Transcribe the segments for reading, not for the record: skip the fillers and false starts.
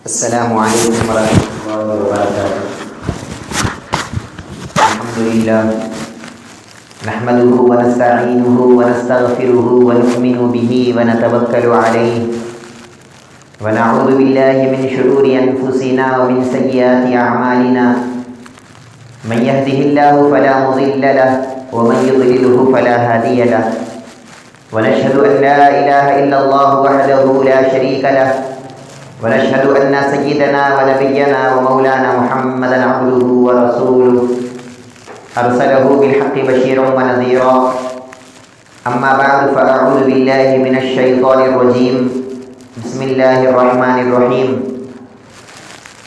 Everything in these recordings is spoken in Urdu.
السلام علیکم ورحمۃ اللہ وبرکاتہ۔ الحمد للہ نحمده ونستعینه ونستغفره ونؤمن به ونتوکل علیہ ونعوذ باللہ من شرور انفسنا ومن سیئات اعمالنا من يهده الله فلا مضل له ومن يضلله فلا هادي له ونشهد ان لا اله الا الله وحده لا شريك له ونشهد أن سيدنا ونبينا ومولانا محمدا عبده ورسوله أرسله بالحق بشيرا ونذيرا أما بعد فأعوذ بالله من الشيطان الرجيم بسم الله الرحمن الرحيم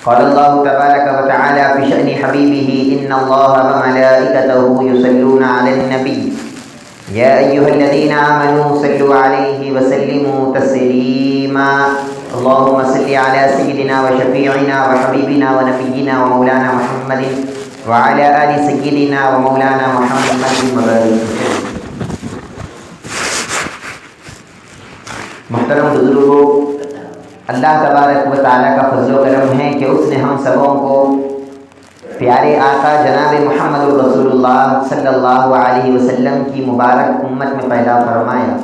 قال الله تبارك وتعالى في شأن حبيبه إن الله وملائكته يصلون على النبي يا أيها الذين آمنوا صلوا عليه وسلموا تسليما اللهم صل على سيدنا وشفيعنا وحبيبنا ونبينا ومولانا محمد وعلى آل سيدنا ومولانا محمد وبارك وسلم۔ محترم بزرگوں، اللہ تبارک و تعالیٰ کا فضل و کرم ہے کہ اس نے ہم سبوں کو پیارے آقا جناب محمد رسول اللہ صلی اللہ علیہ وسلم کی مبارک امت میں پیدا فرمایا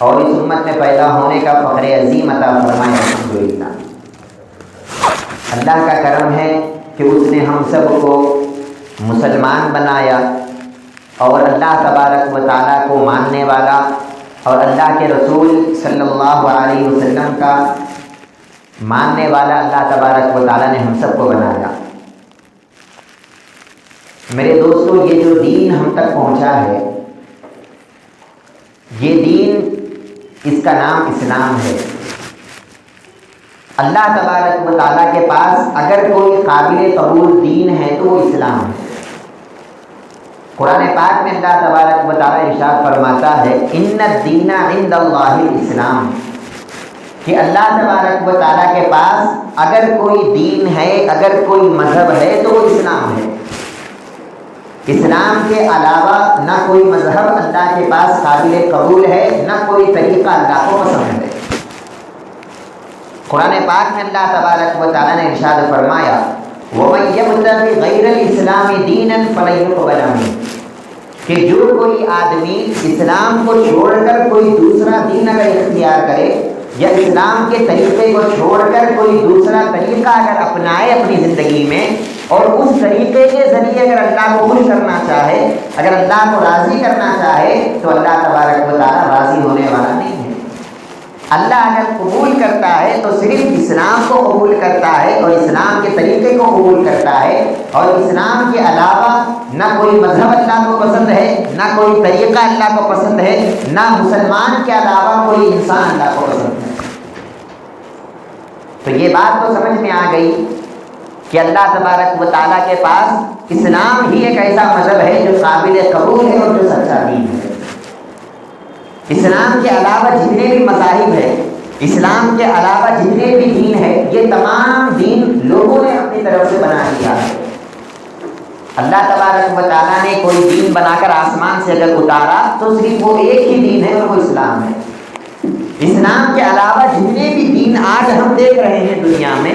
اور اس امت میں پیدا ہونے کا فخر عظیم عطا فرمایا۔ الحمدللہ، اللہ کا کرم ہے کہ اس نے ہم سب کو مسلمان بنایا اور اللہ تبارک و تعالیٰ کو ماننے والا اور اللہ کے رسول صلی اللہ علیہ وسلم کا ماننے والا اللہ تبارک و تعالیٰ نے ہم سب کو بنایا۔ میرے دوستو، یہ جو دین ہم تک پہنچا ہے، یہ دین، اس کا نام اسلام ہے۔ اللہ تبارک و تعالیٰ کے پاس اگر کوئی قابل قبول دین ہے تو وہ اسلام ہے۔ قرآن پاک میں اللہ تبارک و تعالیٰ ارشاد فرماتا ہے ان الدین عند اللہ الاسلام، کہ اللہ تبارک و تعالیٰ کے پاس اگر کوئی دین ہے، اگر کوئی مذہب ہے تو وہ اسلام ہے۔ اسلام کے علاوہ نہ کوئی مذہب اللہ کے پاس قابل قبول ہے، نہ کوئی طریقہ اللہ کو پسند ہے۔ قرآن پاک میں اللہ تبارک و تعالیٰ نے ارشاد فرمایا وَمَن يَبْتَغِ غَيْرَ الْإِسْلَامِ دِينًا فَلَن يُقْبَلَ مِنْهُ، کہ جو کوئی آدمی اسلام کو چھوڑ کر کوئی دوسرا دین اگر اختیار کرے یا اسلام کے طریقے کو چھوڑ کر کوئی دوسرا طریقہ اگر اپنائے اپنی زندگی میں اور اس طریقے کے ذریعے اگر اللہ کو خوش کرنا چاہے، اگر اللہ کو راضی کرنا چاہے، تو اللہ تبارک و تعالیٰ راضی ہونے والا نہیں ہے۔ اللہ اگر قبول کرتا ہے تو صرف اسلام کو قبول کرتا ہے اور اسلام کے طریقے کو قبول کرتا ہے، اور اسلام کے علاوہ نہ کوئی مذہب اللہ کو پسند ہے، نہ کوئی طریقہ اللہ کو پسند ہے، نہ مسلمان کے علاوہ کوئی انسان اللہ کو پسند ہے۔ تو یہ بات تو سمجھ میں آ گئی کہ اللہ تبارک و تعالیٰ کے پاس اسلام ہی ایک ایسا مذہب ہے جو قابل قبول ہے اور جو سچا دین ہے۔ اسلام کے علاوہ جتنے بھی مذاہب ہیں، اسلام کے علاوہ جتنے بھی دین ہیں، یہ تمام دین لوگوں نے اپنی طرف سے بنا لیا ہے۔ اللہ تبارک و تعالیٰ نے کوئی دین بنا کر آسمان سے اگر اتارا تو صرف وہ ایک ہی دین ہے اور وہ اسلام ہے۔ اسلام کے علاوہ جتنے بھی دین آج ہم دیکھ رہے ہیں دنیا میں،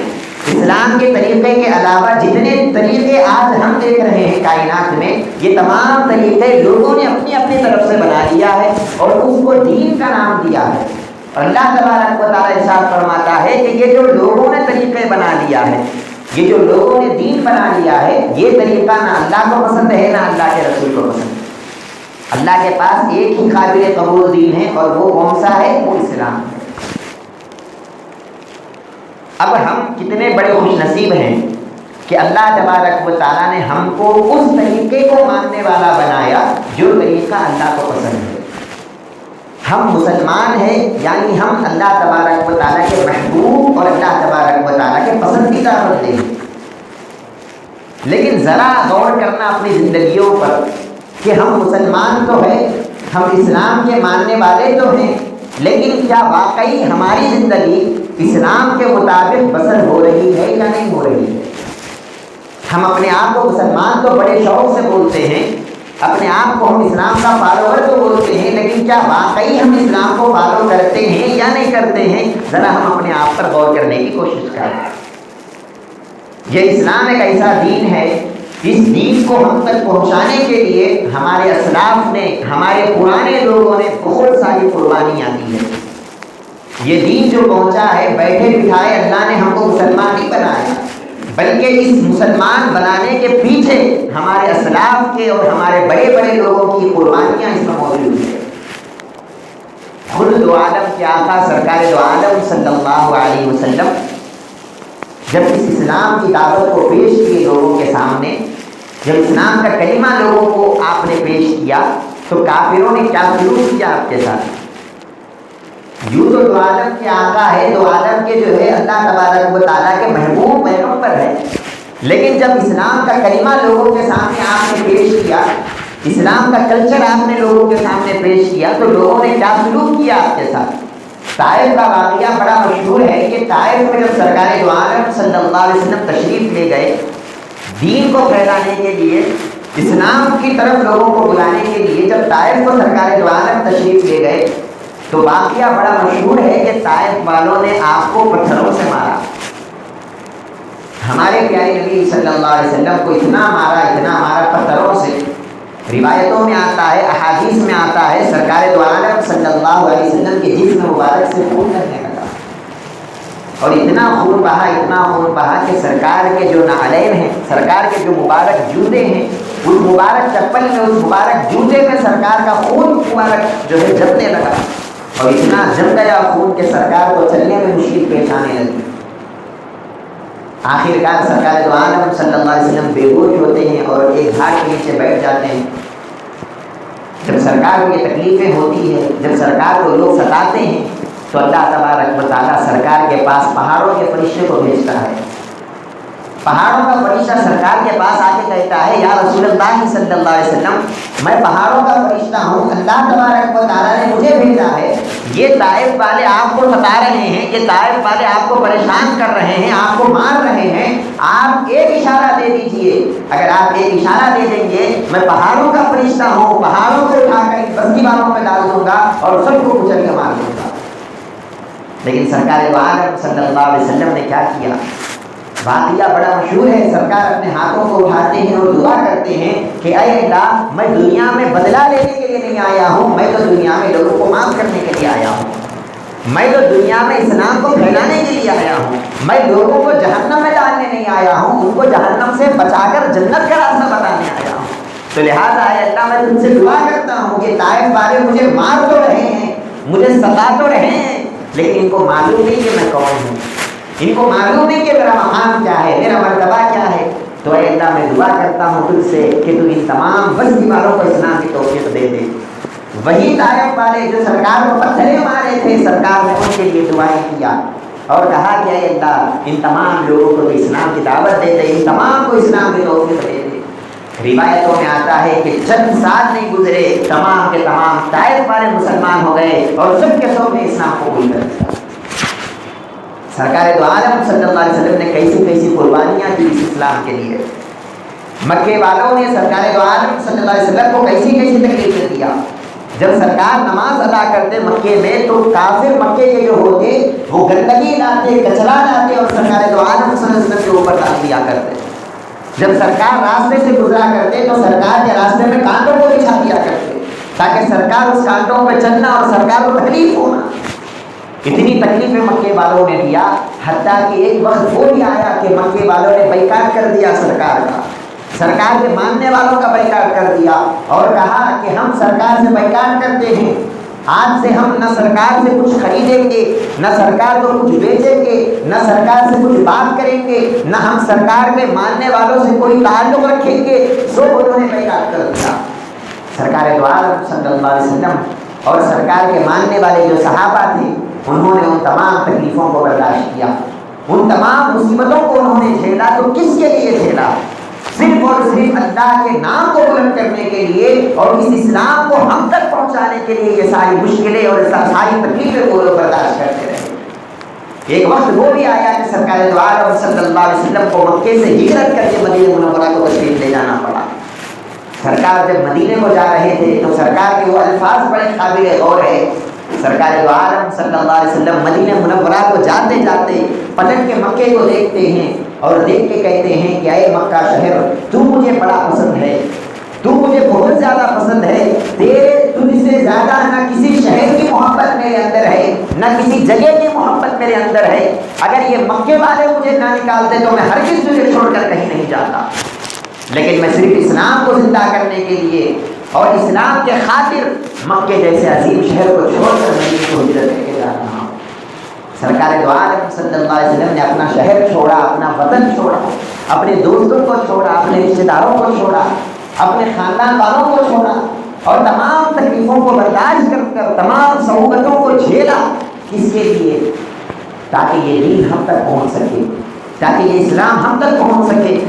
اسلام کے طریقے کے علاوہ جتنے طریقے آج ہم دیکھ رہے ہیں کائنات میں، یہ تمام طریقے لوگوں نے اپنی اپنی طرف سے بنا لیا ہے اور اس کو دین کا نام دیا ہے۔ اور اللہ تبارک و تعالیٰ ارشاد فرماتا ہے کہ یہ جو لوگوں نے طریقے بنا لیا ہے، یہ جو لوگوں نے دین بنا لیا ہے، یہ طریقہ نہ اللہ کو پسند ہے نہ اللہ کے رسول کو پسند ہے۔ اللہ کے پاس ایک ہی قابل قبول دین ہے اور وہ کون سا ہے؟ وہ اسلام ہے۔ اب ہم کتنے بڑے خوش نصیب ہیں کہ اللہ تبارک و تعالیٰ نے ہم کو اس طریقے کو ماننے والا بنایا جو طریقہ اللہ کو پسند ہے۔ ہم مسلمان ہیں، یعنی ہم اللہ تبارک و تعالیٰ کے محبوب اور اللہ تبارک و تعالیٰ کے پسندیدہ بندے ہیں۔ لیکن ذرا غور کرنا اپنی زندگیوں پر کہ ہم مسلمان تو ہیں، ہم اسلام کے ماننے والے تو ہیں، لیکن کیا واقعی ہماری زندگی اسلام کے مطابق بسر ہو رہی ہے یا نہیں ہو رہی ہے؟ ہم اپنے آپ کو مسلمان تو بڑے شوق سے بولتے ہیں، اپنے آپ کو ہم اسلام کا فالوور تو بولتے ہیں، لیکن کیا واقعی ہم اسلام کو فالو کرتے ہیں یا نہیں کرتے ہیں؟ ذرا ہم اپنے آپ پر غور کرنے کی کوشش کریں۔ یہ اسلام ایک ایسا دین ہے، اس دین کو ہم تک پہنچانے کے لیے ہمارے اسلاف نے، ہمارے پرانے لوگوں نے بہت ساری قربانیاں دی ہیں۔ یہ دین جو پہنچا ہے، بیٹھے بٹھائے اللہ نے ہم کو مسلمان نہیں بنایا، بلکہ اس مسلمان بنانے کے پیچھے ہمارے اسلاف کے اور ہمارے بڑے بڑے لوگوں کی قربانیاں اس میں موجود ہیں۔ خود دو عالم کے آقا سرکار دو عالم صلی اللہ علیہ وسلم جب اس اسلام کی دعوت کو پیش کیے لوگوں کے سامنے، جب اسلام کا کلمہ لوگوں کو آپ نے پیش کیا، تو کافروں نے کیا سلوک کیا آپ کے ساتھ؟ یوں تو دو عالم کے آقا ہے، دو عالم کے جو ہے اللہ تبارک و تعالیٰ کے محبوب پیغمبر ہے، لیکن جب اسلام کا کلمہ لوگوں کے سامنے آپ نے پیش کیا، اسلام کا کلچر آپ نے لوگوں کے سامنے پیش کیا، تو لوگوں نے کیا سلوک کیا آپ کے ساتھ؟ طائف کا واقعہ بڑا مشہور ہے کہ طائف میں جب سرکار دو عالم صلی اللہ علیہ وسلم تشریف لے گئے دین کو پھیلانے کے لیے، اسلام کی طرف لوگوں کو بلانے کے لیے، جب طائف کو سرکار دو عالم تشریف لے گئے تو واقعہ بڑا مشہور ہے کہ طائف والوں نے آپ کو پتھروں سے مارا۔ ہمارے پیارے نبی صلی اللہ علیہ وسلم کو اتنا مارا پتھروں سے، روایتوں میں آتا ہے، احادیث میں آتا ہے، سرکار دو عالم صلی اللہ علیہ وسلم کے جسم مبارک سے خون بہنے لگا، اور اتنا خون بہا کہ سرکار کے جو نعلین ہیں، سرکار کے جو مبارک جوتے ہیں، اس مبارک چپل میں، اس مبارک جوتے میں سرکار کا خون مبارک جو ہے جمنے لگا، اور اتنا جم گیا خون کہ سرکار کو چلنے میں مشکل پیش آنے لگی۔ آخرکار سرکار دو عالم صلی اللہ علیہ وسلم بے ہوش ہوتے ہیں اور ایک جھاڑ کے نیچے بیٹھ جاتے ہیں۔ جب سرکار کو یہ تکلیفیں ہوتی ہے، جب سرکار کو لوگ ستاتے ہیں، تو اللہ تبارک و تعالیٰ سرکار کے پاس پہاڑوں کے فرشتے کو بھیجتا ہے۔ پہاڑوں کا فرشتہ سرکار کے پاس آ کے کہتا ہے، یا رسول اللہ صلی اللہ علیہ وسلم، میں پہاڑوں کا فرشتہ ہوں، اللہ تبارک و تعالیٰ نے مجھے بھیجا ہے، یہ طائف والے آپ کو ستا رہے ہیں، یہ طائف والے آپ کو پریشان کر رہے ہیں، آپ کو مار رہے ہیں، آپ ایک اشارہ دے دیجئے، اگر آپ ایک اشارہ دے دیں گے، میں پہاڑوں کا فرشتہ ہوں، پہاڑوں کو اٹھا کر بستی والوں میں ڈال دوں گا اور سب کو کچل کے مار دوں گا۔ لیکن سرکار دو عالم صلی اللہ علیہ وسلم نے کیا کیا؟ واقعہ بڑا مشہور ہے، سرکار اپنے ہاتھوں کو اٹھاتے ہیں اور دعا کرتے ہیں کہ اے اللہ، میں دنیا میں بدلہ لینے کے لیے نہیں آیا ہوں، میں تو دنیا میں لوگوں کو معاف کرنے کے لیے آیا ہوں، میں تو دنیا میں اسلام کو پھیلانے کے لیے آیا ہوں، میں لوگوں کو جہنم میں ڈالنے نہیں آیا ہوں، ان کو جہنم سے بچا کر جنت کا راستہ بتانے آیا ہوں۔ تو لہٰذا اے اللہ، میں تم سے دعا کرتا ہوں کہ طائف والے مجھے مار تو رہے ہیں، مجھے ستا تو رہے ہیں، لیکن ان کو معلوم نہیں کہ میں کون ہوں، ان کو معلوم نہیں کہ میرا مقام کیا ہے، میرا مرتبہ کیا ہے۔ تو اے اللہ، میں دعا کرتا ہوں تجھ سے کہ تو ان تمام بستی والوں کو اسلام کی توفیق دے دے۔ وہی طائف والے جو سرکار کو پتھریں مارے تھے، سرکار نے ان کے لیے دعائیں کیا اور کہا کہ اے اللہ، ان تمام لوگوں کو اسلام کی دعوت دے دے، ان تمام کو اسلام کی توفیق دے دے۔ روایتوں میں آتا ہے کہ چند سال نہیں گزرے، تمام کے تمام طائف والے مسلمان ہو گئے اور سب کے سب نے اسلام قبول کر لیا۔ سرکار دو عالم صلی اللہ علیہ وسلم نے کیسی قربانیاں دی اس اسلام کے لیے۔ مکے والوں نے سرکار دو عالم صلی اللہ علیہ وسلم کو کیسی تکلیفیں دیا۔ جب سرکار نماز ادا کرتے مکے میں، تو کافر مکے کے جو ہوتے وہ گندگی لاتے، کچرا لاتے اور سرکار دو عالم صلی اللہ علیہ وسلم کے اوپر ڈال دیا کرتے۔ جب سرکار راستے سے گزرا کرتے تو سرکار کے راستے میں کانٹوں کو بچھا دیا کرتے، تاکہ سرکار اس کانٹوں پہ چلنا اور سرکار کو تکلیف ہونا۔ اتنی تکلیفیں مکے والوں نے دیا، حتیٰ کہ ایک وقت وہ بھی آیا کہ مکے والوں نے بائیکاٹ کر دیا سرکار کا، سرکار کے ماننے والوں کا بائیکاٹ کر دیا اور کہا کہ ہم سرکار سے بائیکاٹ کرتے ہیں، آج سے ہم نہ سرکار سے کچھ خریدیں گے، نہ سرکار کو کچھ بیچیں گے، نہ سرکار سے کچھ بات کریں گے، نہ ہم سرکار کے ماننے والوں سے کوئی تعلق رکھیں گے۔ سب انہوں نے بائیکاٹ کر دیا۔ سرکار دو عالم صلی اللہ علیہ وسلم اور سرکار کے ماننے والے جو صحابہ تھے، انہوں نے ان تمام تکلیفوں کو برداشت کیا، ان تمام مصیبتوں کو انہوں نے جھیلا۔ تو کس کے لیے جھیلا؟ صرف اور صرف اللہ کے نام کو بلند کرنے کے لیے اور اس اسلام کو ہم تک پہنچانے کے لیے یہ ساری مشکلیں اور ساری تکلیفیں کو لوگ برداشت کرتے رہے۔ ایک وقت وہ بھی آیا کہ سرکار دو عالم صلی اللہ علیہ وسلم کو مکے سے ہجرت کر کے مدینہ منورہ کو تشریف لے جانا پڑا۔ سرکار جب مدینے کو جا رہے تھے تو سرکار کے وہ الفاظ بڑے قابل غور ہے. سرکار دو عالم صلی اللہ علیہ وسلم مدینہ منورہ کو جاتے جاتے پلٹ کے مکے کو دیکھتے ہیں اور دیکھ کے کہتے ہیں کہ اے مکہ شہر، تو مجھے بڑا پسند ہے، تو مجھے بہت زیادہ پسند ہے. تجھ سے زیادہ نہ کسی شہر کی محبت میرے اندر ہے، نہ کسی جگہ کی محبت میرے اندر ہے. اگر یہ مکے والے مجھے نہ نکالتے تو میں ہرگز تجھے چھوڑ کر کہیں نہیں جاتا، لیکن میں صرف اسلام کو زندہ کرنے کے لیے اور اسلام کے خاطر مکے جیسے عظیم شہر کو چھوڑ کر مدینے کو ہجرت کر کے جا رہا ہوں. سرکار دو عالم صلی اللہ علیہ وسلم نے اپنا شہر چھوڑا، اپنا وطن چھوڑا، اپنے دوستوں کو چھوڑا، اپنے رشتہ داروں کو چھوڑا، اپنے خاندان والوں کو چھوڑا اور تمام تکلیفوں کو برداشت کر کر تمام صعوبتوں کو جھیلا. کس کے لیے؟ تاکہ یہ دین ہم تک پہنچ سکے، تاکہ یہ اسلام ہم تک پہنچ سکے.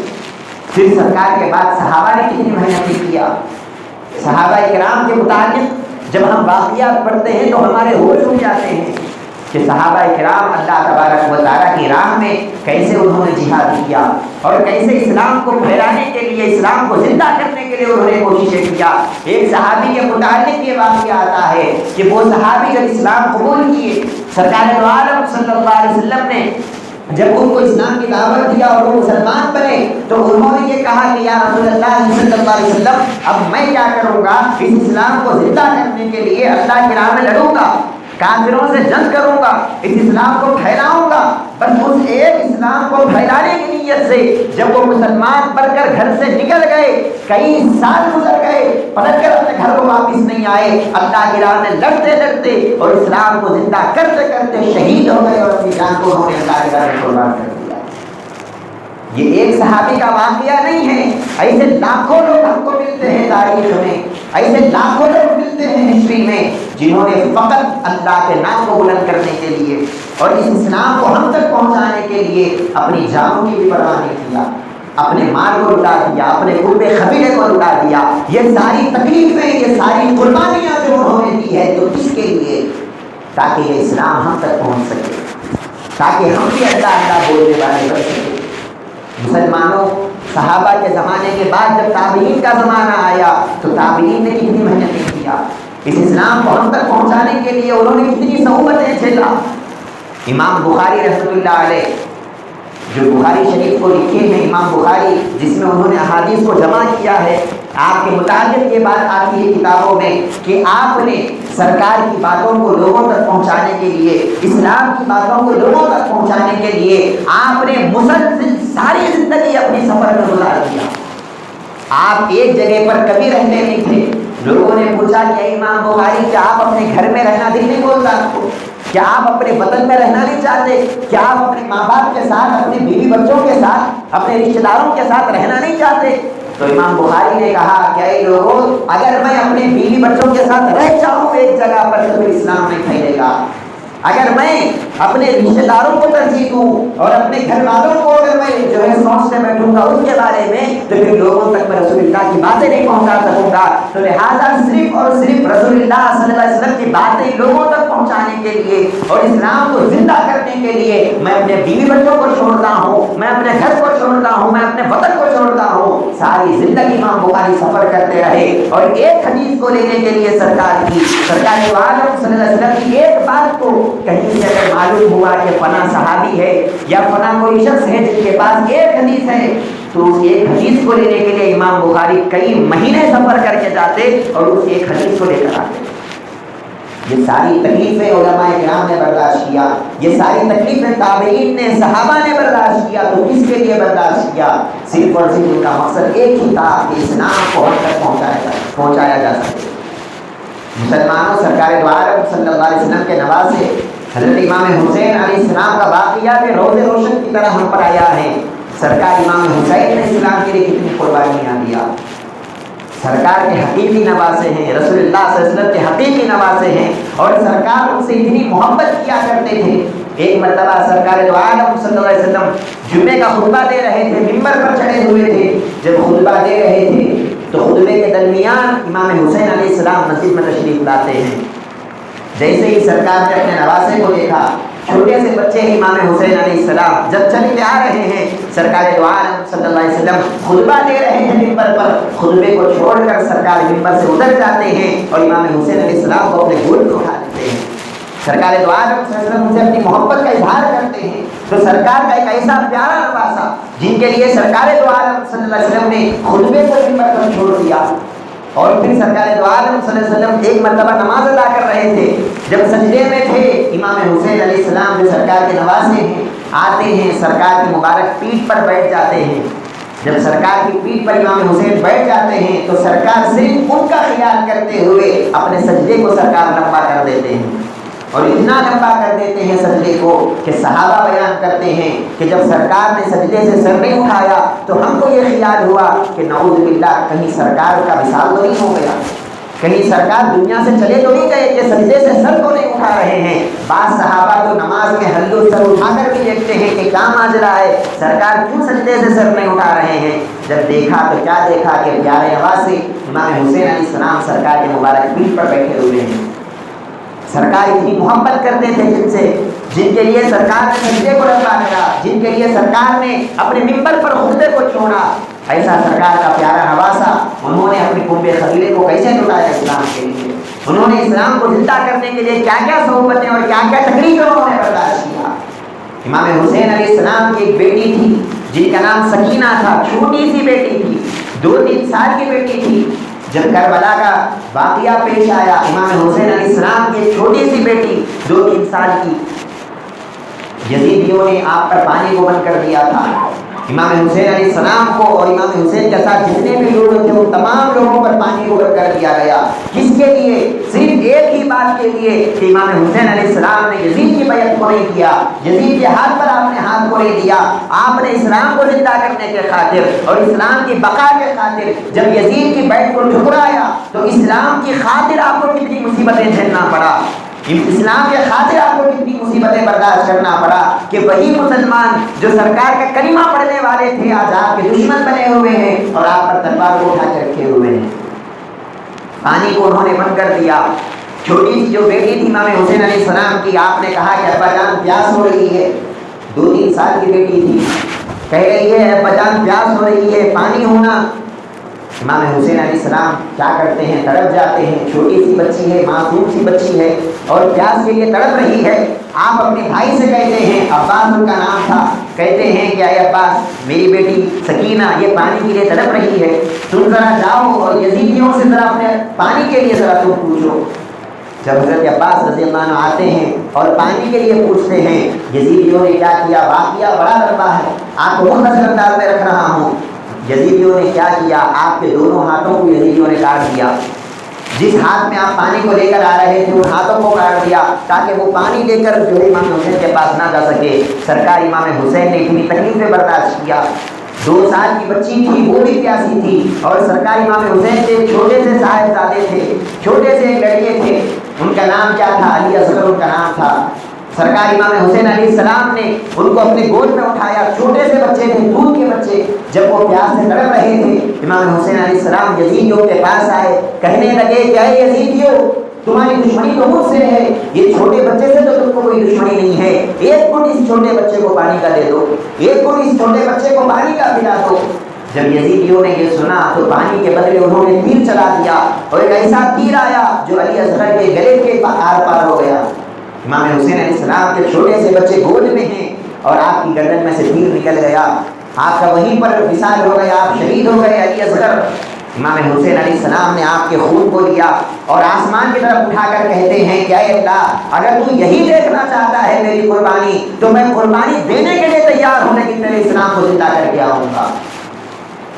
پھر سرکار کے بعد صحابہ نے کتنی محنت کیا. صحابہ کرام کے متعلق جب ہم واقعات پڑھتے ہیں تو ہمارے ہوش اڑ جاتے ہیں کہ صحابہ کرام اللہ تبارک و تعالیٰ کی راہ میں کیسے انہوں نے جہاد کیا اور کیسے اسلام کو پھیلانے کے لیے، اسلام کو زندہ کرنے کے لیے انہوں نے کوششیں کیا. ایک صحابی کے متعلق یہ واقعہ آتا ہے کہ وہ صحابی جب اسلام قبول کیے، سرکار دو عالم صلی اللہ علیہ وسلم نے جب ان کو اسلام کی دعوت دیا اور وہ مسلمان بنے تو انہوں نے یہ کہا کہ یا رسول اللہ صلی اللہ علیہ وسلم، اب میں کیا کروں گا؟ اس اسلام کو زندہ کرنے کے لیے اللہ کی راہ میں لڑوں گا، کافروں سے جنگ کروں گا، اس اسلام کو پھیلاؤں گا. بس اس ایک اسلام کو پھیلانے کی نیت سے جب وہ مسلمان بن کر گھر سے نکل گئے، کئی سال گزر گئے، پلٹ کر اپنے گھر کو واپس نہیں آئے. اللہ کی راہ میں لڑتے لڑتے اور اسلام کو زندہ کرتے کرتے شہید ہو گئے اور اپنی جان کو انہوں نے اللہ کی راہ میں قربان کر دیا. یہ ایک صحابی کا واقعہ نہیں ہے، ایسے لاکھوں لوگ ہم کو ملتے ہیں تاریخ میں، ایسے لاکھوں لوگ ملتے ہیں ہسٹری میں جنہوں نے فقط اللہ کے نام کو بلند کرنے کے لیے اور اس اسلام کو ہم تک پہنچانے کے لیے اپنی جانوں کی بھی پرواہ نہیں کیا، اپنے مال کو لٹا دیا، اپنے قرب قبیلے کو لٹا دیا. یہ ساری تکلیفیں، یہ ساری قربانیاں جو انہوں نے دی ہے تو کس کے لیے؟ تاکہ یہ اسلام ہم تک پہنچ سکے، تاکہ ہم بھی اللہ اللہ بولنے والے بن سکے. مسلمانوں، صحابہ کے زمانے کے بعد جب تابعین کا زمانہ آیا تو تابعین نے کتنی محنت کیا، اس اسلام کو ہم تک پہنچانے کے لیے انہوں نے کتنی صعوبتیں جھیلا. امام بخاری رحمۃ اللہ علیہ جو بخاری شریف کو لکھے ہیں، امام بخاری جس میں انہوں نے احادیث کو جمع کیا ہے، آپ کے متعلق یہ بات آتی ہے کتابوں میں کہ آپ نے سرکار کی باتوں کو لوگوں تک پہنچانے کے لیے، اسلام کی باتوں کو لوگوں تک پہنچانے کے لیے آپ نے مسلسل ساری زندگی اپنی سفر میں گزار دیا. آپ ایک جگہ پر کبھی رہتے نہیں تھے. لوگوں نے پوچھا کہ امام بخاری کیا آپ اپنے گھر میں رہنا دل نہیں بولتا آپ کو؟ کیا آپ اپنے وطن میں رہنا نہیں چاہتے؟ کیا آپ اپنے ماں باپ کے ساتھ، اپنے بیوی بچوں کے ساتھ، اپنے رشتہ داروں کے ساتھ رہنا نہیں چاہتے؟ تو امام بخاری نے کہا کہ اے لوگوں، اگر میں اپنے بیوی بچوں کے ساتھ رہ چاہوں ایک جگہ پر تو پھر اسلام نہیں پھیلے گا. اگر میں اپنے رشتہ داروں کو ترجیح دوں اور اپنے گھر والوں کو اگر میں جو ہے سوچنے بیٹھوں گا اس کے بارے میں تو پھر لوگوں تک میں رسول اللہ کی باتیں نہیں پہنچا سکوں گا. تو لہٰذا صرف اور صرف رسول اللہ صلی اللہ علیہ وسلم کی باتیں لوگوں تک پہنچانے کے لیے اور اسلام کو زندہ کرنے کے لیے میں اپنے بیوی بچوں کو چھوڑتا ہوں، میں اپنے گھر کو چھوڑتا ہوں، میں اپنے وطن کو چھوڑتا ہوں. ساری زندگی امام بخاری سفر کرتے رہے اور ایک حدیث کو لینے کے لیے سرکار دو عالم صلی اللہ علیہ وسلم کی ایک بات کو کہیں سے اگر معلوم ہوا کہ فلاں صحابی ہے یا فلاں کوئی شخص ہے جن کے پاس ایک حدیث ہے تو اس ایک حدیث کو لینے کے لیے امام بخاری کئی مہینے سفر کر کے جاتے اور اس ایک حدیث کو لے کر آتے. یہ ساری تکلیفیں علماء کرام نے برداشت کیا، یہ ساری تکلیفیں تابعین نے، صحابہ نے برداشت کیا. تو کس کے لیے برداشت کیا؟ صرف اور صرف ان کا مقصد ایک ہی تھا کہ اسلام کو ہم تک پہنچایا جا سکے. مسلمانوں، سرکار دو عالم صلی اللہ علیہ وسلم کے نواسے حضرت امام حسین علیہ السلام کا واقعہ کہ روز روشن کی طرح ہم پر آیا ہے. سرکار امام حسین نے اسلام کے لیے کتنی قربانیاں دیا. سرکار کے حقیقی نواسے ہیں، رسول اللہ صلی اللہ علیہ وسلم کے حقیقی نواسے ہیں اور سرکار ان سے اتنی محبت کیا کرتے تھے. ایک مرتبہ سرکار دو عالم صلی اللہ علیہ وسلم جمعے کا خطبہ دے رہے تھے، ممبر پر چڑھے ہوئے تھے. جب خطبہ دے رہے تھے تو خطبے کے درمیان امام حسین علیہ السلام مسجد میں تشریف لاتے ہیں. جیسے ہی سرکار نے اپنے نواسے کو دیکھا چھوٹے سے بچے امام حسین علیہ السلام جب چلے آ رہے ہیں، سرکار دو عالم صلی اللہ علیہ وسلم خطبہ دے رہے ہیں ممبر پر، خطبے کو چھوڑ کر سرکار ممبر سے اتر جاتے ہیں اور امام حسین علیہ السلام کو اپنے گود میں اٹھا لیتے ہیں۔ سرکار دو عالم صلی اللہ علیہ وسلم ان سے اپنی محبت کا اظہار کرتے ہیں، تو سرکار کا ایک ایسا پیارا نواسا جن کے لیے سرکار دو عالم صلی اللہ علیہ وسلم نے خطبے کو ممبر پر چھوڑ دیا، اور پھر سرکار دو عالم صلی اللہ علیہ وسلم ایک مرتبہ نماز ادا کر رہے تھے، جب سجدے میں تھے، امام حسین علیہ السلام جو سرکار کے نواسے ہیں آتے ہیں، سرکار کی مبارک پیٹھ پر بیٹھ جاتے ہیں۔ جب سرکار کی پیٹھ پر امام حسین بیٹھ جاتے ہیں تو سرکار صرف ان کا خیال کرتے ہوئے اپنے سجدے کو سرکار لمبا کر دیتے ہیں، اور اتنا لمبا کر دیتے ہیں سجدے کو کہ صحابہ بیان کرتے ہیں کہ جب سرکار نے سجدے سے سر نہیں اٹھایا تو ہم کو یہ خیال ہوا کہ نعوذ باللہ کہیں سرکار کا وصال تو نہیں ہو گیا، کہیں سرکار دنیا سے چلے تو نہیں گئے کہ سجدے سے سر کو نہیں اٹھا رہے ہیں۔ بعض صحابہ تو نماز میں ہلو سر اٹھا کر بھی دیکھتے ہیں کہ کیا ماجرا ہے، سرکار کیوں سجدے سے سر نہیں اٹھا رہے ہیں۔ جب دیکھا تو کیا دیکھا کہ پیارے نواسے امام حسین علیہ السلام سرکار کے مبارک پیٹھ پر بیٹھے ہوئے ہیں۔ سرکار اتنی محبت کرتے تھے جن کے لیے سرکار نے سجدے کو لمبا کرا، جن کے لیے سرکار نے اپنے ممبر پر خطبے کو چھوڑا، ایسا سرکار کا پیارا نواسا انہوں نے اپنے کنبے خلیلے کو کیسے لٹایا اسلام کے لیے، انہوں نے اسلام کو زندہ کرنے کے لیے کیا کیا صحبتیں اور کیا کیا تکلیفیں انہوں نے برداشت کیا۔ امام حسین علیہ السلام کی ایک بیٹی تھی جن کا نام سکینہ تھا، چھوٹی سی بیٹی تھی، 2-3 سال کی بیٹی تھی۔ جب کربلا کا واقعہ پیش آیا، امام حسین علیہ السلام کی چھوٹی سی بیٹی 2-3 سال کی، یزیدیوں نے آپ پر پانی کو بند کر دیا تھا۔ امام حسین علیہ السلام کو اور امام حسین کے ساتھ جتنے بھی لوگ تھے ان تمام لوگوں پر پانی کو بند کر دیا گیا۔ کس کے لیے؟ صرف ایک ہی بات کے لیے کہ امام حسین علیہ السلام نے یزید کی بیعت کو نہیں کیا، یزید کے ہاتھ پر آپ نے ہاتھ کو نہیں دیا۔ آپ نے اسلام کو زندہ کرنے کے خاطر اور اسلام کی بقا کے خاطر جب یزید کی بیعت کو ٹھکرایا تو اسلام کی خاطر آپ کو کتنی مصیبتیں جھیلنا پڑا، اسلام کے خاطر آپ کو کتنی مصیبتیں برداشت کرنا پڑا کہ وہی مسلمان جو سرکار کا کلمہ پڑھنے والے تھے آج آپ کے دشمن بنے ہوئے ہیں اور آپ پر تلوار کو اٹھا کے رکھے ہوئے ہیں۔ پانی کو انہوں نے بند کر دیا۔ چھوٹی سی جو بیٹی تھی امام حسین علیہ السلام کی، آپ نے کہا کہ ابا جان پیاس ہو رہی ہے، 2-3 سال کی بیٹی تھی، کہہ رہی ہے ابا جان پیاس ہو رہی ہے، پانی ہونا۔ امام حسین علیہ السلام کیا کرتے ہیں، تڑپ جاتے ہیں، چھوٹی سی بچی ہے، معصوم سی بچی ہے اور پیاس کے لیے تڑپ رہی ہے۔ آپ اپنے بھائی سے کہتے ہیں، عباس ان کا نام تھا، کہتے ہیں کہ اے عباس میری بیٹی سکینہ یہ پانی کے لیے تڑپ رہی ہے، تم ذرا جاؤ اور یزیدیوں سے ذرا اپنے پانی کے لیے ذرا تم پوچھو۔ جب حضرت عباس رضی اللہ عنہ آتے ہیں اور پانی کے لیے پوچھتے ہیں، یزیدیوں نے کیا کیا، واقعہ بڑا لمبا ہے، آپ کو مختصر انداز میں رکھ رہا ہوں۔ یزیدیوں نے کیا کیا، آپ کے دونوں ہاتھوں کو یزیدیوں نے کاٹ دیا، جس ہاتھ میں آپ پانی کو لے کر آ رہے تھے ان ہاتھوں کو کاٹ دیا تاکہ وہ پانی لے کر جو امام حسین کے پاس نہ جا سکے۔ سرکار امام حسین نے اتنی تکلیفیں برداشت کیا، 2 سال کی بچی تھی وہ بھی پیاسی تھی، اور سرکار امام حسین سے چھوٹے سے صاحبزادے تھے، چھوٹے سے لڑکے تھے، ان کا نام کیا تھا، علی اصغر ان کا نام تھا۔ سرکار امام حسین علیہ السلام نے ان کو اپنے گود میں اٹھایا، چھوٹے سے بچے تھے، دودھ کے بچے، جب وہ پیاس سے تڑپ رہے تھے امام حسین علیہ السلام یزیدیوں کے پاس آئے، کہنے لگے کہ اے یزیدیوں تمہاری دشمنی تو مجھ سے ہے، یہ چھوٹے بچے سے تو تم کو کوئی دشمنی نہیں ہے، ایک گھٹ اس چھوٹے بچے کو پانی کا دے دو، ایک گھٹ اس چھوٹے بچے کو پانی کا پلا دو۔ جب یزیدیوں نے یہ سنا تو پانی کے بدلے انہوں نے تیر چلا دیا، اور ایک ایسا تیر آیا جو علی اصغر کے گلے کے آر پار ہو گیا۔ امام حسین علیہ السلام کے چھوٹے سے بچے گود میں ہیں اور آپ کی گردن میں سے تیر نکل گیا، آپ کا وہیں پر وصال ہو گیا، آپ شہید ہو گئے علی اصغر۔ امام حسین علیہ السلام نے آپ کے خون کو لیا اور آسمان کی طرف اٹھا کر کہتے ہیں کہ اے اللہ اگر تو یہی دیکھنا چاہتا ہے میری قربانی تو میں قربانی دینے کے لیے تیار ہوں، لیکن تیرے اسلام کو زندہ کر کے آؤں گا۔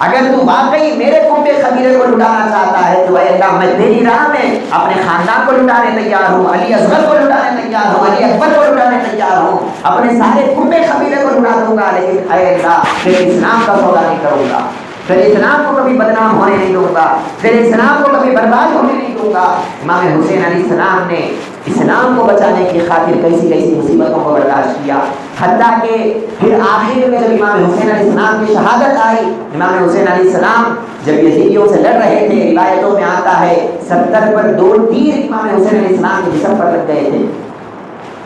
اگر تو واقعی میرے کنبے خمیرے کو لٹانا چاہتا ہے تو اے اللہ میں تیری راہ میں اپنے خاندان کو لٹانے تیار ہوں، علی اصغر کو لٹانے تیار ہوں، علی اکبر کو لٹانے تیار ہوں، اپنے سارے کنبے خمیرے کو لٹا دوں گا، لیکن اے اللہ تیرے اسلام کا سودا نہیں کروں گا، تیرے اسلام کو کبھی بدنام ہونے نہیں دوں گا، تیرے اسلام کو کبھی برباد ہونے نہیں دوں گا۔ امام حسین علیہ السلام نے اسلام کو بچانے کی خاطر کیسی کیسی مصیبتوں کو برداشت کیا، حتیٰ کہ پھر آخر میں جب امام حسین علیہ السلام کی شہادت آئی، امام حسین علیہ السلام جب یزیدیوں سے لڑ رہے تھے، روایتوں میں آتا ہے 70 پر 2 تیر امام حسین علیہ السلام کے جسم پر لگ گئے تھے،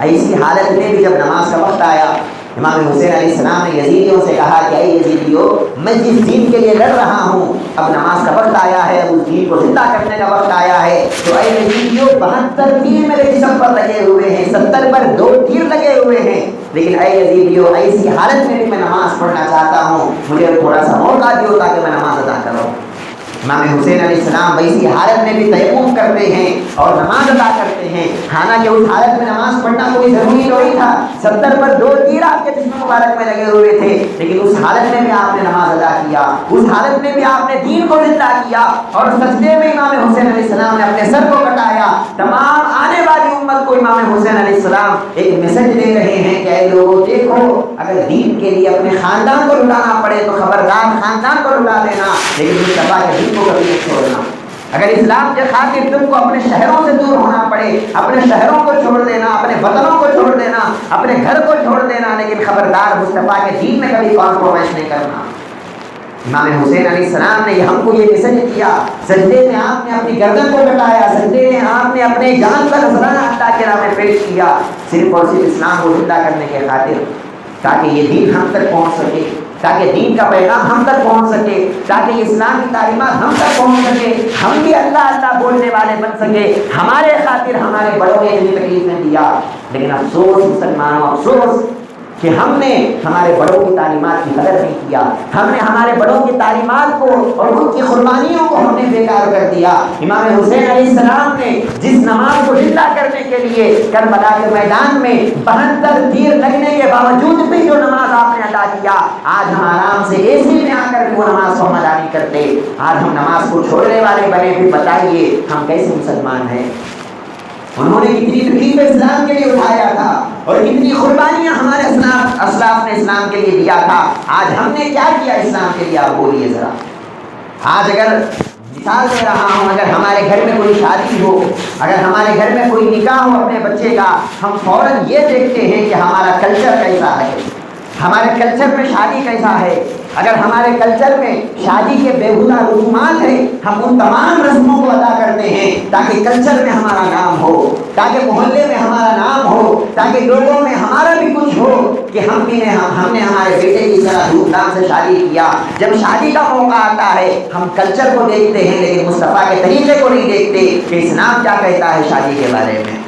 ایسی حالت میں بھی جب نماز کا وقت آیا، امام حسین علیہ السلام نے یزیدیوں سے کہا کہ اے یزیدیوں، میں جس دین کے لیے لڑ رہا ہوں، اب نماز کا وقت آیا ہے، اس دین کو زندہ کرنے کا وقت آیا ہے، تو اے یزیدیوں 72 تیر میرے جسم پر لگے ہوئے ہیں، 70 پر 2 تیر لگے ہوئے ہیں، لیکن اے یزیدیوں ایسی حالت میں بھی میں نماز پڑھنا چاہتا ہوں، مجھے تھوڑا سا موقع دیو تاکہ میں نماز ادا کروں۔ امام حسین علیہ السلام ویسی حالت میں بھی تیمم کرتے ہیں اور نماز ادا کرتے ہیں، حالانکہ اس حالت میں نماز پڑھنا کوئی ضروری نہیں تھا، 70 پر 2 تیر آپ کے جسم مبارک میں لگے ہوئے تھے، لیکن اس حالت میں بھی آپ نے نماز ادا کیا، اس حالت میں بھی آپ نے دین کو زندہ کیا، اور سجدے میں امام حسین علیہ السلام نے اپنے سر کو کٹایا۔ تمام آنے والی امت کو امام حسین علیہ السلام ایک میسج دے رہے ہیں کہ اے لوگوں دیکھو، اگر دین کے لیے اپنے خاندان کو لٹانا پڑے تو خبردار خاندان کو لٹا دینا، لیکن مصطفیٰ کے دین کو کبھی نہیں چھوڑنا۔ اگر اسلام کے خاطر تم کو اپنے شہروں سے دور ہونا پڑے، اپنے شہروں کو چھوڑ دینا، اپنے وطنوں کو چھوڑ دینا، اپنے گھر کو چھوڑ دینا، لیکن خبردار مصطفیٰ کے دین میں کبھی کمپرومائز نہیں کرنا۔ امام حسین علیہ السلام نے ہم کو یہ میسج کیا، سجدے میں آپ نے اپنی گردن کو کٹایا، سجدے میں آپ نے اپنے جان کا نذرانہ اللہ کے راہ میں پیش کیا، صرف اور صرف اسلام کو زندہ کرنے کے خاطر، تاکہ یہ دین ہم تک پہنچ سکے، تاکہ دین کا پیغام ہم تک پہنچ سکے، تاکہ یہ اسلام کی تعلیمات ہم تک پہنچ سکے، ہم بھی اللہ اللہ بولنے والے بن سکے۔ ہمارے خاطر ہمارے بڑوں نے اتنی تکلیفیں دیا، لیکن افسوس مسلمانوں، افسوس کہ ہم نے ہمارے بڑوں کی تعلیمات کی قدر نہیں کیا، ہم نے ہمارے بڑوں کی تعلیمات کو اور ان کی قربانیوں کو ہم نے بیکار کر دیا۔ امام حسین علیہ السلام نے جس نماز کو زندہ کرنے کے لیے کربلا کے میدان میں 72 تیر لگنے کے باوجود بھی جو نماز آپ نے ادا کیا، آج ہم آرام سے اے سی میں آ کر وہ نماز کو ہم ادا نہیں کرتے، آج ہم نماز کو چھوڑنے والے بنے، بھی بتائیے ہم کیسے مسلمان ہیں؟ انہوں نے کتنی تکلیف اسلام کے لیے اٹھایا تھا اور کتنی قربانیاں ہمارے اسلاف نے اسلام کے لیے دیا تھا، آج ہم نے کیا کیا اسلام کے لیے؟ آپ بولیے ذرا۔ آج اگر مثال دے رہا ہوں، اگر ہمارے گھر میں کوئی شادی ہو، اگر ہمارے گھر میں کوئی نکاح ہو اپنے بچے کا، ہم فوراً یہ دیکھتے ہیں کہ ہمارا کلچر کیسا ہے، ہمارے کلچر میں شادی کیسا ہے۔ اگر ہمارے کلچر میں شادی کے بےہودہ رسومات ہیں، ہم ان تمام رسموں کو ادا کرتے ہیں تاکہ کلچر میں ہمارا نام ہو، تاکہ محلے میں ہمارا نام ہو، تاکہ لوگوں میں ہمارا بھی کچھ ہو کہ ہم نے ہمارے بیٹے کی طرح دھوم دھام سے شادی کیا۔ جب شادی کا موقع آتا ہے ہم کلچر کو دیکھتے ہیں، لیکن مصطفیٰ کے طریقے کو نہیں دیکھتے کہ اسلام کیا کہتا ہے شادی کے بارے میں۔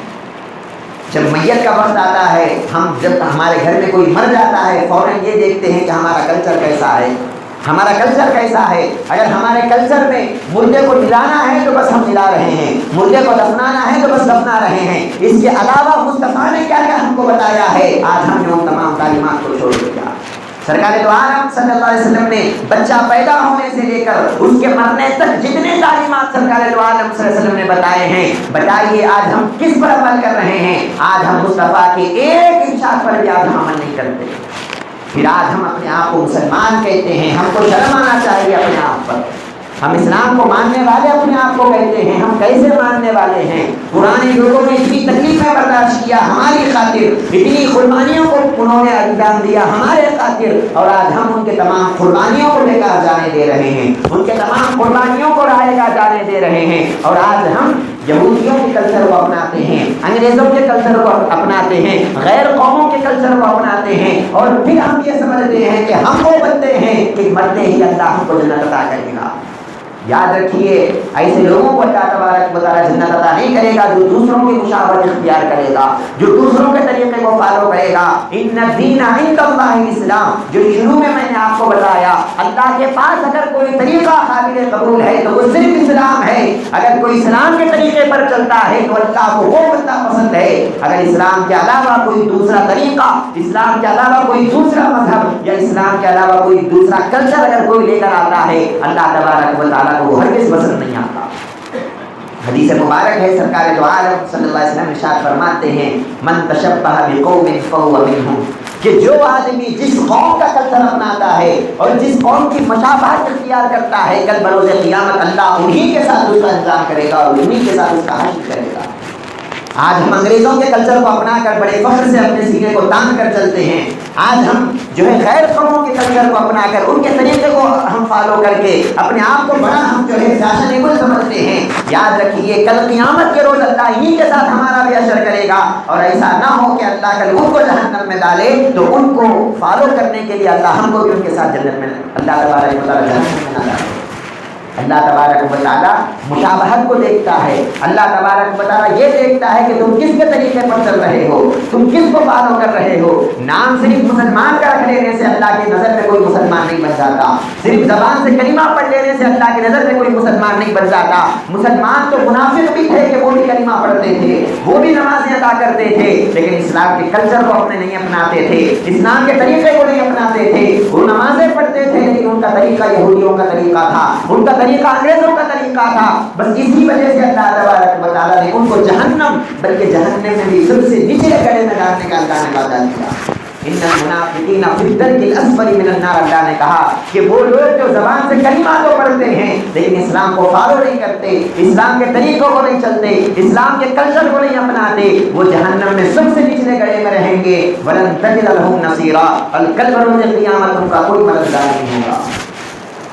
جب میت کا وقت آتا ہے، جب ہمارے گھر میں کوئی مر جاتا ہے، فوراً یہ دیکھتے ہیں کہ ہمارا کلچر کیسا ہے، ہمارا کلچر کیسا ہے۔ اگر ہمارے کلچر میں مردے کو ملانا ہے تو بس ہم ملا رہے ہیں، مردے کو دفنانا ہے تو بس دفنا رہے ہیں، اس کے علاوہ مصطفیٰ نے کیا کیا ہم کو بتایا ہے، آج ہم نے ان تمام تعلیمات کو چھوڑ دیا۔ سرکار دو عالم صلی اللہ علیہ وسلم نے بچہ پیدا ہونے سے لے کر اس کے مرنے تک جتنے تعلیمات سرکار دو عالم صلی اللہ علیہ وسلم نے بتائے ہیں، بتائیے آج ہم کس پر عمل کر رہے ہیں؟ آج ہم مصطفیٰ کے ایک ارشاد پر بھی آج ہم عمل نہیں کرتے، پھر آج ہم اپنے آپ کو مسلمان کہتے ہیں۔ ہم کو شرم آنا چاہیے اپنے آپ پر، ہم اسلام کو ماننے والے اپنے آپ کو کہتے ہیں، ہم کیسے ماننے والے ہیں؟ پرانے لوگوں نے اتنی تکلیفیں برداشت کیا ہماری خاطر، اتنی قربانیوں کو انہوں نے انجام دیا ہمارے خاطر، اور آج ہم ان کے تمام قربانیوں کو لے کر جانے دے رہے ہیں، ان کے تمام قربانیوں کو رائے گا جانے دے رہے ہیں، اور آج ہم یہودیوں کے کلچر کو اپناتے ہیں، انگریزوں کے کلچر کو اپناتے ہیں، غیر قوموں کے کلچر کو اپناتے ہیں، اور پھر ہم یہ سمجھتے ہیں کہ ہم وہ بنتے ہیں کہ مرتے ہی اللہ ہم کو جنت عطا کرے گا۔ یاد رکھیے ایسے لوگوں کو اللہ تبارک و تعالیٰ جنت عطا نہیں کرے گا جو دوسروں کی مشابہت اختیار کرے گا، جو دوسروں کے طریقے کو فالو کرے گا۔ ان الدین عند اللہ الاسلام، جو شروع میں نے آپ کو بتایا، اللہ کے پاس اگر کوئی طریقہ قابل قبول ہے تو وہ صرف اسلام ہے۔ اگر کوئی اسلام کے طریقے پر چلتا ہے تو اللہ کو وہ بندہ پسند ہے۔ اگر اسلام کے علاوہ کوئی دوسرا طریقہ، اسلام کے علاوہ کوئی دوسرا مذہب یا اسلام کے علاوہ کوئی دوسرا کلچر اگر کوئی لے کر آتا ہے، اللہ تبارک و تعالیٰ کو ہرگز پسند نہیں آتا۔ حدیث مبارک ہے، سرکار دو عالم صلی اللہ علیہ وسلم ارشاد فرماتے ہیں، من تشبہ بقوم فهو منهم، کہ جو آدمی جس قوم کا کلچر اپناتا ہے اور جس قوم کی مشابہت اختیار کرتا ہے، کل بروز قیامت اللہ انہی کے ساتھ اس کا انجام کرے گا اور انہی کے ساتھ اس کا حشر کرے گا۔ آج ہم انگریزوں کے کلچر کو اپنا کر بڑے فخر سے اپنے سینے کو تان کر چلتے ہیں. آج ہم جو ہے غیر قوموں کے کلچر کو اپنا کر ان کے طریقے کو ہم فالو کر کے اپنے آپ کو بڑا ہم جو ہے فیشنیبل سمجھتے ہیں. یاد رکھیے کل قیامت کے روز اللہ انہی کے ساتھ ہمارا بھی حشر کرے گا, اور ایسا نہ ہو کہ اللہ کل ان کو جہنم میں ڈالے تو ان کو فالو کرنے کے لیے اللہ ہم کو بھی ان کے ساتھ جنت میں, اللہ تبارک و تعالیٰ جہنم میں نہ ڈالے. اللہ تبارک و تعالیٰ مشابہت کو دیکھتا ہے. اللہ تبارک و تعالیٰ یہ دیکھتا ہے کہ تم کس کے طریقے پر چل رہے ہو, تم کس کو فالو کر رہے ہو. نام صرف مسلمان کا رکھ لینے سے اللہ کی نظر میں کوئی مسلمان نہیں بن جاتا. صرف زبان سے کلمہ پڑھ لینے سے اللہ کی نظر میں کوئی مسلمان نہیں بن جاتا. مسلمان تو منافق بھی تھے کہ وہ بھی کلمہ پڑھتے تھے, وہ بھی نمازیں ادا کرتے تھے, لیکن اسلام کے کلچر کو اپنے نہیں اپناتے تھے, اسلام کے طریقے کو نہیں اپناتے تھے. وہ نمازیں پڑھتے تھے لیکن ان کا طریقہ یہودیوں کا طریقہ تھا, ان کا طریقہ انگریزوں کا طریقہ تھا. بس اسی وجہ سے اللہ تبارک و تعالیٰ نے ان کو جہنم, بلکہ جہنم میں بھی سب سے نچلے گڑھے میں ڈالنے کا اللہ نے وعدہ کیا. ان المنافقین فی الدرک الاسفل من النار, اللہ نے کہا کہ وہ لوگ جو زبان سے کلمہ تو پڑھتے ہیں لیکن اسلام کو فالو نہیں کرتے, اسلام کے طریقوں کو نہیں چلتے, اسلام کے کلچر کو نہیں اپناتے, وہ جہنم میں سب سے نچلے گڑھے میں رہیں گے. ولن تجد لهم نصیرا, اور کل بروز قیامت ان کا کوئی مددگار نہیں ہوگا.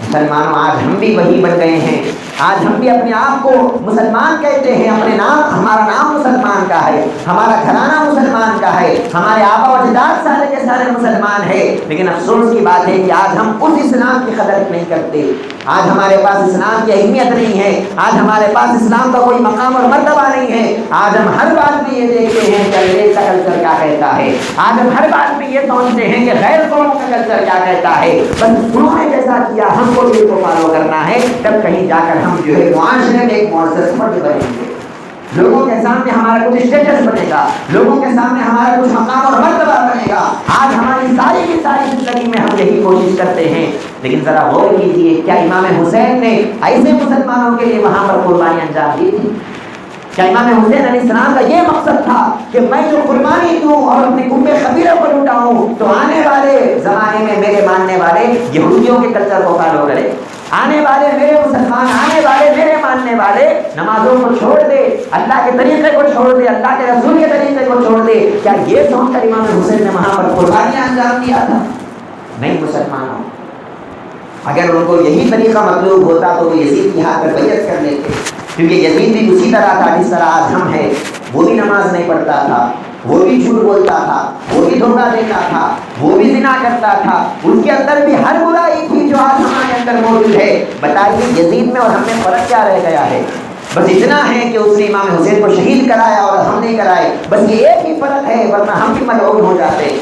مسلمانوں آج ہم بھی وہی بن گئے ہیں. آج ہم بھی اپنے آپ کو مسلمان کہتے ہیں, اپنے نام, ہمارا نام مسلمان کا ہے, ہمارا گھرانہ مسلمان کا ہے, ہمارے آبا و اجداد سارے کے سارے مسلمان ہیں, لیکن افسوس کی بات ہے کہ آج ہم اس اسلام کی قدر نہیں کرتے. آج ہمارے پاس اسلام کی اہمیت نہیں ہے, آج ہمارے پاس اسلام کا کوئی مقام اور مرتبہ نہیں ہے. آج ہم ہر بات میں یہ دیکھتے ہیں کہ انگریز کا کلچر کیا کہتا ہے, آج ہم ہر بات میں یہ سوچتے ہیں کہ غیر قوم کا کلچر کیا کہتا ہے. بس انہوں نے جیسا کیا ہم کو بھی کو فالو کرنا ہے, تب کہیں جا کر ہم جو ہے معاشرے میں ایک معزز فرد بنیں گے, لوگوں کے سامنے ہمارا کچھ اسٹیٹس بنے گا, لوگوں کے سامنے ہمارا کچھ مقام اور مرتبہ بنے گا. آج ہماری ساری کی ساری زندگی میں ہم یہی کوشش کرتے ہیں, لیکن ذرا غور کیجیے کیا امام حسین نے ایسے مسلمانوں کے لیے وہاں پر قربانی انجام دی تھی؟ کیا امام حسین علیہ السلام کا یہ مقصد تھا کہ میں جو قربانی دوں اور اپنی کنبے خبیرہ کو لٹاؤں تو آنے والے زمانے میں میرے ماننے والے یہودیوں کے کلچر کو فالو کرے, آنے والے میرے مسلمان, آنے والے میرے ماننے والے نمازوں کو چھوڑ دے, اللہ کے طریقے کو چھوڑ دے, اللہ کے رسول کے طریقے کو چھوڑ دے؟ کیا یہ سوچ کر امام حسین نے وہاں پر قربانیاں انجام دیا تھا؟ نہیں مسلمانوں, اگر ان کو یہی طریقہ مطلوب ہوتا تو وہ یزید کی ہاتھ پر بیعت کر لیتے, کیونکہ یزید بھی اسی طرح تھا جس طرح آج ہم ہیں. وہ بھی نماز نہیں پڑھتا تھا, وہ بھی جھوٹ بولتا تھا, وہ بھی دھوکہ دیتا تھا, وہ بھی زنا کرتا تھا, اس کے اندر بھی ہر برائی تھی جو آج ہمارے اندر موجود ہے. بتائیے یزید میں اور ہم میں فرق کیا رہ گیا ہے؟ بس اتنا ہے کہ اس نے امام حسین کو شہید کرایا اور ہم نہیں کرائے, بس یہ ایک ہی فرق ہے, ورنہ ہم بھی ملعون ہو جاتے.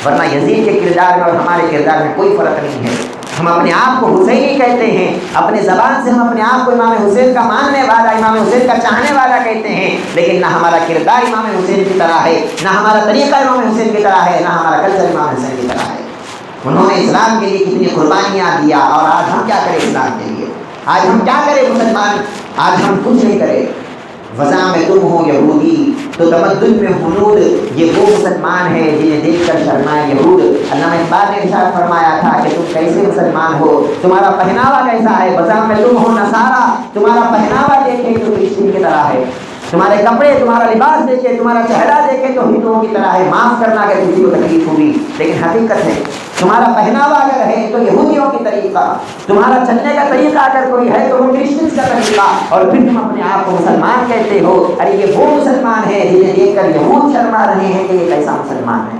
ورنہ یزید کے کردار میں اور ہمارے کردار میں کوئی فرق نہیں ہے. ہم اپنے آپ کو حسینی کہتے ہیں, اپنے زبان سے ہم اپنے آپ کو امام حسین کا ماننے والا, امام حسین کا چاہنے والا کہتے ہیں, لیکن نہ ہمارا کردار امام حسین کی طرح ہے, نہ ہمارا طریقہ امام حسین کی طرح ہے, نہ ہمارا کلچر امام حسین کی طرح ہے. انہوں نے اسلام کے لیے کتنی قربانیاں دیا, اور آج ہم کیا کریں اسلام کے لیے؟ آج ہم کیا کریں مسلمان؟ آج ہم کچھ نہیں کریں. وضع میں تم ہو یہودی تو تمدن میں ہنود, یہ وہ مسلمان ہے جنہیں دیکھ کر شرمائے یہود. علامہ اقبال نے ارشاد فرمایا تھا کہ تم کیسے مسلمان ہو, تمہارا پہناوا کیسا ہے؟ وضع میں تم ہو نصارا, تمہارا پہناوا دیکھے تو کرسچن کی طرح ہے, تمہارے کپڑے, تمہارا لباس دیکھے, تمہارا چہرہ دیکھے تو ہندوؤں کی طرح ہے. معاف کرنا اگر کسی کو تکلیف ہوئی, لیکن حقیقت ہے تمہارا پہناوا اگر ہے تو یہودیوں کی طریقہ, تمہارا چلنے کا طریقہ اگر کوئی ہے تو وہ کرسچنز کا طریقہ, اور پھر تم اپنے آپ کو مسلمان کہتے ہو. ارے یہ وہ مسلمان ہے جنہیں دیکھ کر یہود شرما رہے ہیں کہ یہ کیسا مسلمان ہے.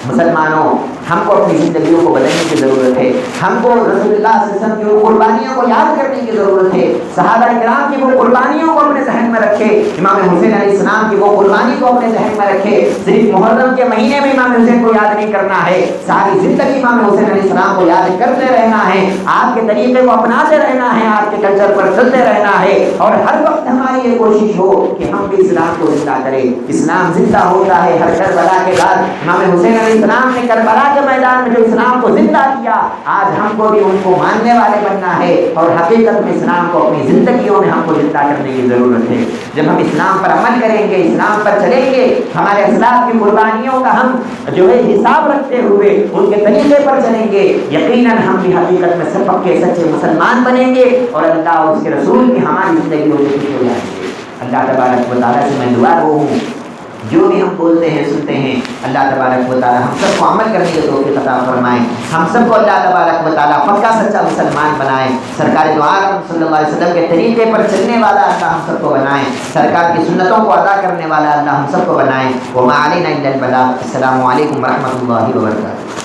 مسلمانوں, ہم کو اپنی زندگیوں کو بدلنے کی ضرورت ہے. ہم کو رسول اللہ صلی اللہ علیہ وسلم کی قربانیوں کو یاد کرنے کی ضرورت ہے. صحابہ کرام کی وہ قربانیوں کو اپنے ذہن میں رکھے, امام حسین علیہ السلام کی وہ قربانی کو اپنے ذہن میں رکھے. صرف محرم کے مہینے میں امام حسین کو یاد نہیں کرنا ہے, ساری زندگی امام حسین علیہ السلام کو یاد کرتے رہنا ہے, آپ کے طریقے کو اپناتے رہنا ہے, آپ کے کلچر پر چلتے رہنا ہے, اور ہر وقت ہماری یہ کوشش ہو کہ ہم بھی اسلام کو زندہ کریں. اسلام زندہ ہوتا ہے ہر کربلا کے بعد. امام حسین علیہ السلام نے کربلا کے میدان میں جو اسلام کو زندہ کیا, آج ہم کو بھی ان کو ماننے والے بننا ہے, اور حقیقت میں اسلام کو اپنی زندگیوں میں ہم کو زندہ کرنے کی ضرورت ہے. جب ہم اسلام پر عمل کریں گے, اسلام پر چلیں گے, ہمارے اسلاف کی قربانیوں کا ہم جو ہے حساب رکھتے ہوئے ان کے طریقے پر چلیں گے, یقیناً ہم بھی حقیقت میں سب پکے سچے مسلمان بنیں گے, اور اللہ اور اس کے رسول کی ہماری زندگیوں سے خوش ہو جائیں گے. اللہ تبارک و تعالیٰ سے میں دعا گو ہوں جو بھی ہم بولتے ہیں سنتے ہیں اللہ تبارک و تعالیٰ ہم سب کو عمل کرنے کی توفیق عطا فرمائے، ہم سب کو اللہ تبارک و تعالیٰ پکا سچا مسلمان بنائے، سرکار دو عالم صلی اللہ علیہ وسلم کے طریقے پر چلنے والا اللہ ہم سب کو بنائے، سرکار کی سنتوں کو ادا کرنے والا اللہ ہم سب کو بنائے۔ وما علینا الا البلاغ۔ السلام علیکم ورحمۃ اللہ وبرکاتہ۔